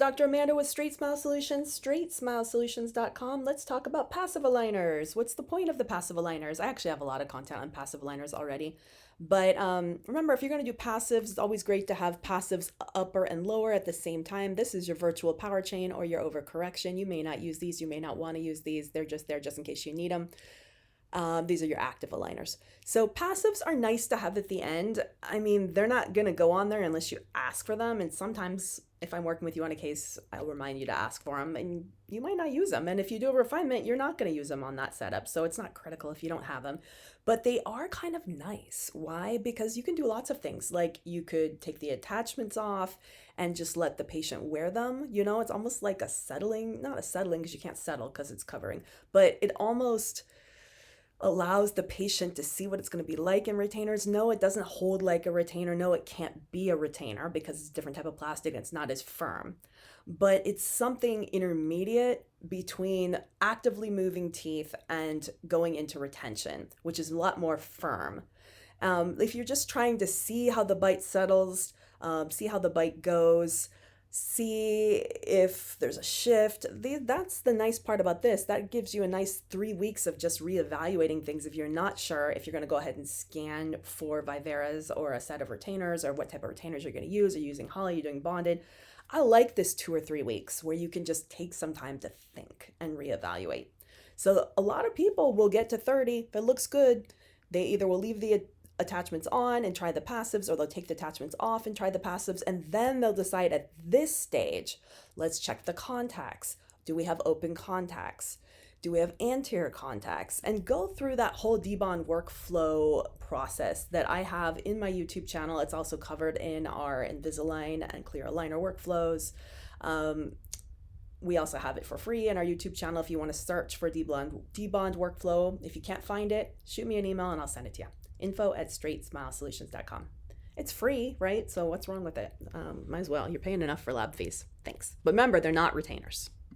Dr. Amanda with Straightsmile Solutions, straightsmilesolutions.com. Let's talk about passive aligners. What's the point of the passive aligners? I actually have a lot of content on passive aligners already. But remember, if you're going to do passives, it's always great to have passives upper and lower at the same time. This is your virtual power chain or your overcorrection. You may not use these. You may not want to use these. They're just there just in case you need them. These are your active aligners. So passives are nice to have at the end. I mean, they're not going to go on there unless you ask for them. And sometimes if I'm working with you on a case, I'll remind you to ask for them and you might not use them. And if you do a refinement, you're not going to use them on that setup. So it's not critical if you don't have them, but they are kind of nice. Why? Because you can do lots of things. Like you could take the attachments off and just let the patient wear them. You know, it's almost like a settling, not a settling because you can't settle because it's covering, but it almost allows the patient to see what it's going to be like in retainers. No, it doesn't hold like a retainer. No, it can't be a retainer because it's a different type of plastic and it's not as firm. But it's something intermediate between actively moving teeth and going into retention, which is a lot more firm. If you're just trying to see how the bite settles, see how the bite goes, see if there's a shift. That's the nice part about this. That gives you a nice 3 weeks of just reevaluating things if you're not sure if you're going to go ahead and scan for Viveras or a set of retainers or what type of retainers you're going to use. Are you using Holly? Are you doing bonded? I like this 2 or 3 weeks where you can just take some time to think and reevaluate. So a lot of people will get to 30. If it looks good, they either will leave the attachments on and try the passives, or they'll take the attachments off and try the passives, and then they'll decide at this stage, let's check the contacts. Do we have open contacts? Do we have anterior contacts? And go through that whole debond workflow process that I have in my YouTube channel. It's also covered in our Invisalign and clear aligner workflows. We also have it for free in our YouTube channel if you want to search for debond workflow. If you can't find it, shoot me an email and I'll send it to you. info@straightsmilesolutions.com. It's free, right? So what's wrong with it? Might as well. You're paying enough for lab fees. Thanks. But remember, they're not retainers.